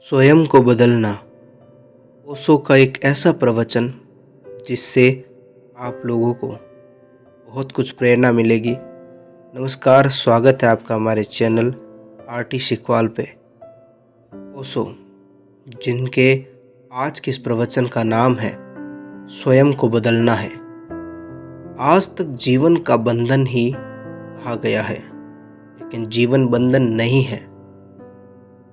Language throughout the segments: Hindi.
स्वयं को बदलना। ओशो का एक ऐसा प्रवचन जिससे आप लोगों को बहुत कुछ प्रेरणा मिलेगी। नमस्कार, स्वागत है आपका हमारे चैनल आरटी शिकवाल पे। ओशो, जिनके आज के इस प्रवचन का नाम है स्वयं को बदलना है। आज तक जीवन का बंधन ही कहा गया है, लेकिन जीवन बंधन नहीं है।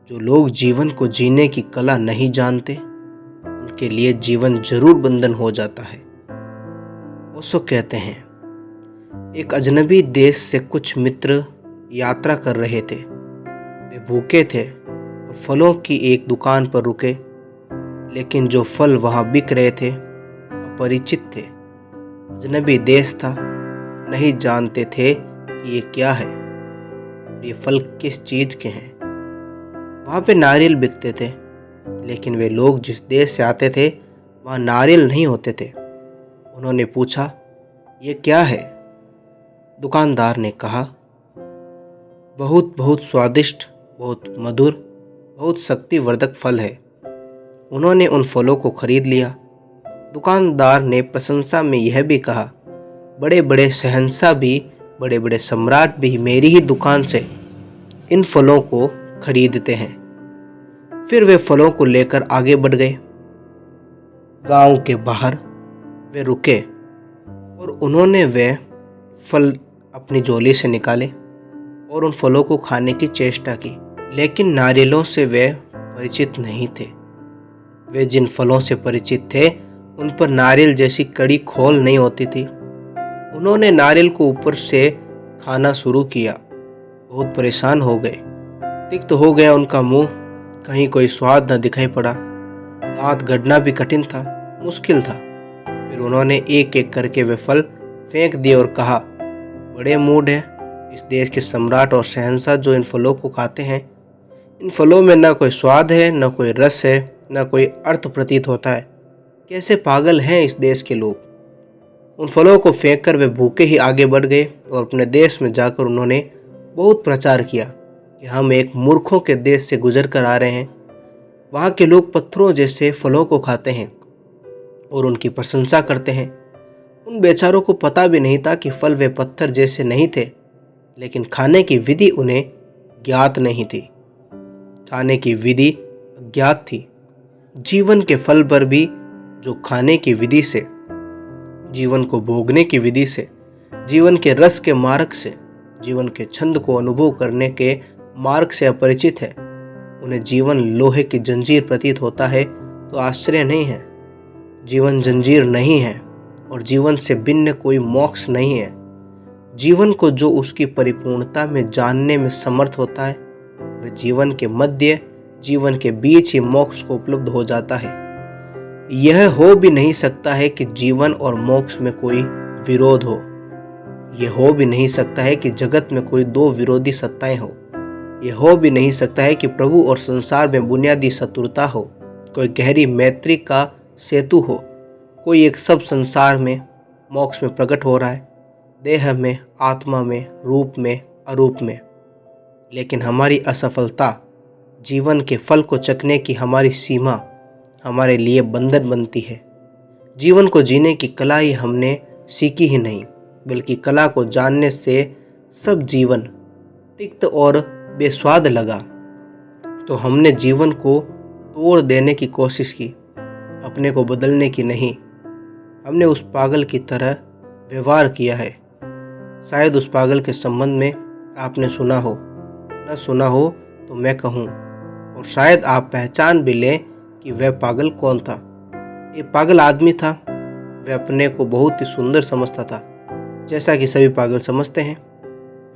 जो लोग जीवन को जीने की कला नहीं जानते, उनके लिए जीवन जरूर बंधन हो जाता है। ओशो कहते हैं, एक अजनबी देश से कुछ मित्र यात्रा कर रहे थे। वे भूखे थे और फलों की एक दुकान पर रुके, लेकिन जो फल वहां बिक रहे थे अपरिचित थे। अजनबी देश था, नहीं जानते थे कि ये क्या है और ये फल किस चीज के हैं। वहां पे नारियल बिकते थे, लेकिन वे लोग जिस देश से आते थे वहाँ नारियल नहीं होते थे। उन्होंने पूछा, ये क्या है? दुकानदार ने कहा, बहुत बहुत स्वादिष्ट, बहुत मधुर, बहुत शक्तिवर्धक फल है। उन्होंने उन फलों को खरीद लिया। दुकानदार ने प्रशंसा में यह भी कहा, बड़े बड़े शहंशाह भी, बड़े बड़े सम्राट भी मेरी ही दुकान से इन फलों को खरीदते हैं। फिर वे फलों को लेकर आगे बढ़ गए। गांव के बाहर वे रुके और उन्होंने वे फल अपनी झोली से निकाले और उन फलों को खाने की चेष्टा की, लेकिन नारियलों से वे परिचित नहीं थे। वे जिन फलों से परिचित थे उन पर नारियल जैसी कड़ी खोल नहीं होती थी। उन्होंने नारियल को ऊपर से खाना शुरू किया। बहुत परेशान हो गए। तिक्त हो गया उनका मुंह, कहीं कोई स्वाद न दिखाई पड़ा। दांत गढ़ना भी कठिन था, मुश्किल था। फिर उन्होंने एक एक करके वे फल फेंक दिए और कहा, बड़े मूड है इस देश के सम्राट और शहंशाह जो इन फलों को खाते हैं। इन फलों में न कोई स्वाद है, न कोई रस है, न कोई अर्थ प्रतीत होता है। कैसे पागल हैं इस देश के लोग। उन फलों को फेंककर वे भूखे ही आगे बढ़ गए और अपने देश में जाकर उन्होंने बहुत प्रचार किया कि हम एक मूर्खों के देश से गुजर कर आ रहे हैं। वहाँ के लोग पत्थरों जैसे फलों को खाते हैं और उनकी प्रशंसा करते हैं। उन बेचारों को पता भी नहीं था कि फल वे पत्थर जैसे नहीं थे, लेकिन खाने की विधि उन्हें ज्ञात नहीं थी। खाने की विधि अज्ञात थी। जीवन के फल पर भी जो खाने की विधि से, जीवन को भोगने की विधि से, जीवन के रस के मार्ग से, जीवन के छंद को अनुभव करने के मार्ग से अपरिचित है, उन्हें जीवन लोहे की जंजीर प्रतीत होता है तो आश्चर्य नहीं है। जीवन जंजीर नहीं है और जीवन से भिन्न कोई मोक्ष नहीं है। जीवन को जो उसकी परिपूर्णता में जानने में समर्थ होता है, वह जीवन के मध्य, जीवन के बीच ही मोक्ष को उपलब्ध हो जाता है। यह हो भी नहीं सकता है कि जीवन और मोक्ष में कोई विरोध हो। यह हो भी नहीं सकता है कि जगत में कोई दो विरोधी सत्ताएं हो। यह हो भी नहीं सकता है कि प्रभु और संसार में बुनियादी शत्रुता हो, कोई गहरी मैत्री का सेतु हो, कोई एक सब संसार में मोक्ष में प्रकट हो रहा है, देह में, आत्मा में, रूप में, अरूप में। लेकिन हमारी असफलता, जीवन के फल को चखने की हमारी सीमा हमारे लिए बंधन बनती है। जीवन को जीने की कला ही हमने सीखी ही नहीं, बल्कि कला को जानने से सब जीवन तिक्त और बेस्वाद लगा तो हमने जीवन को तोड़ देने की कोशिश की, अपने को बदलने की नहीं। हमने उस पागल की तरह व्यवहार किया है। शायद उस पागल के संबंध में आपने सुना हो, न सुना हो तो मैं कहूँ, और शायद आप पहचान भी लें कि वह पागल कौन था। ये पागल आदमी था। वह अपने को बहुत ही सुंदर समझता था, जैसा कि सभी पागल समझते हैं।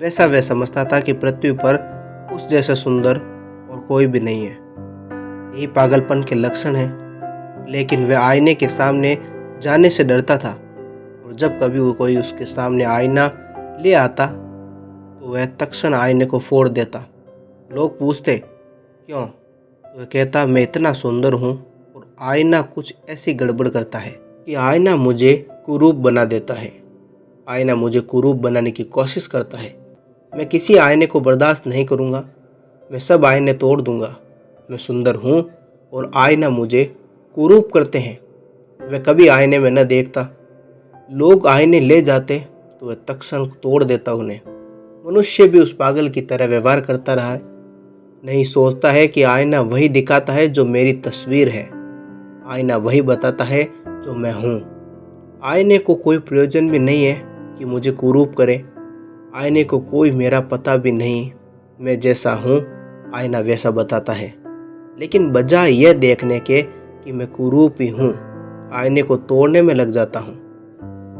वैसा वह समझता था कि पृथ्वी पर उस जैसा सुंदर और कोई भी नहीं है। यही पागलपन के लक्षण है। लेकिन वह आईने के सामने जाने से डरता था, और जब कभी वो कोई उसके सामने आईना ले आता तो वह तत्क्षण आईने को फोड़ देता। लोग पूछते, क्यों? तो वह कहता, मैं इतना सुंदर हूँ और आईना कुछ ऐसी गड़बड़ करता है कि आईना मुझे कुरूप बना देता है। आईना मुझे कुरूप बनाने की कोशिश करता है। मैं किसी आईने को बर्दाश्त नहीं करूँगा। मैं सब आईने तोड़ दूँगा। मैं सुंदर हूँ और आईना मुझे कुरूप करते हैं। वह कभी आईने में न देखता। लोग आईने ले जाते तो वह तत्क्षण तोड़ देता उन्हें। मनुष्य भी उस पागल की तरह व्यवहार करता रहा है। नहीं सोचता है कि आईना वही दिखाता है जो मेरी तस्वीर है। आईना वही बताता है जो मैं हूँ। आईने को कोई प्रयोजन भी नहीं है कि मुझे कुरूप करे। आईने को कोई मेरा पता भी नहीं। मैं जैसा हूँ आईना वैसा बताता है। लेकिन बजाय यह देखने के कि मैं कुरूप ही हूँ, आईने को तोड़ने में लग जाता हूँ।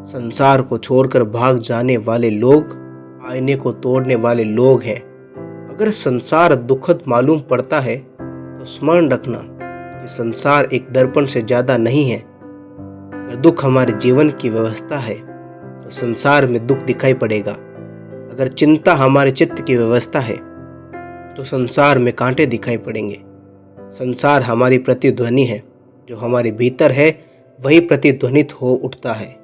संसार को छोड़कर भाग जाने वाले लोग आईने को तोड़ने वाले लोग हैं। अगर संसार दुखद मालूम पड़ता है तो स्मरण रखना कि संसार एक दर्पण से ज़्यादा नहीं है। अगर दुख हमारे जीवन की व्यवस्था है तो संसार में दुख दिखाई पड़ेगा। अगर चिंता हमारे चित्त की व्यवस्था है तो संसार में कांटे दिखाई पड़ेंगे। संसार हमारी प्रतिध्वनि है। जो हमारे भीतर है वही प्रतिध्वनित हो उठता है,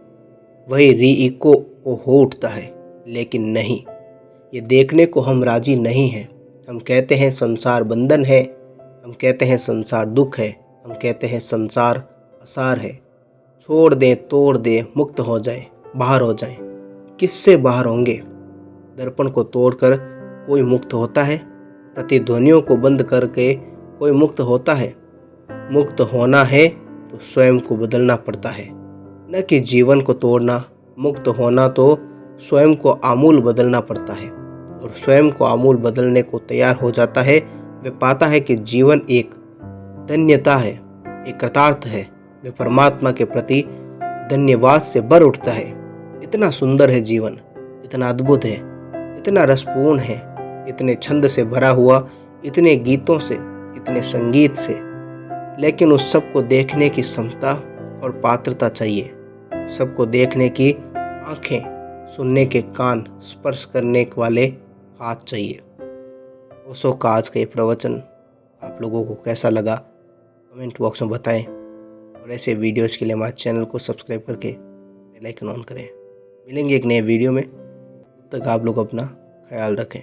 वही री-इको को हो उठता है। लेकिन नहीं, ये देखने को हम राजी नहीं हैं। हम कहते हैं संसार बंधन है, हम कहते हैं संसार दुख है, हम कहते हैं संसार असार है। छोड़ दें, तोड़ दें, मुक्त हो जाएं, बाहर हो जाएं। किससे बाहर होंगे? दर्पण को तोड़कर कोई मुक्त होता है? प्रतिध्वनियों को बंद करके कोई मुक्त होता है? मुक्त होना है तो स्वयं को बदलना पड़ता है, न कि जीवन को तोड़ना। मुक्त होना तो स्वयं को आमूल बदलना पड़ता है, और स्वयं को आमूल बदलने को तैयार हो जाता है। वे पाता है कि जीवन एक धन्यता है, एक कृतार्थ है। वे परमात्मा के प्रति धन्यवाद से भर उठता है। इतना सुंदर है जीवन, इतना अद्भुत है, इतना रसपूर्ण है, इतने छंद से भरा हुआ, इतने गीतों से, इतने संगीत से। लेकिन उस सब को देखने की क्षमता और पात्रता चाहिए। सबको देखने की आंखें, सुनने के कान, स्पर्श करने वाले हाथ चाहिए। ओशो का आज का ये प्रवचन आप लोगों को कैसा लगा कमेंट बॉक्स में बताएं, और ऐसे वीडियोस के लिए हमारे चैनल को सब्सक्राइब करके बेल आइकन ऑन करें। मिलेंगे एक नए वीडियो में, तब तक आप लोग अपना ख्याल रखें।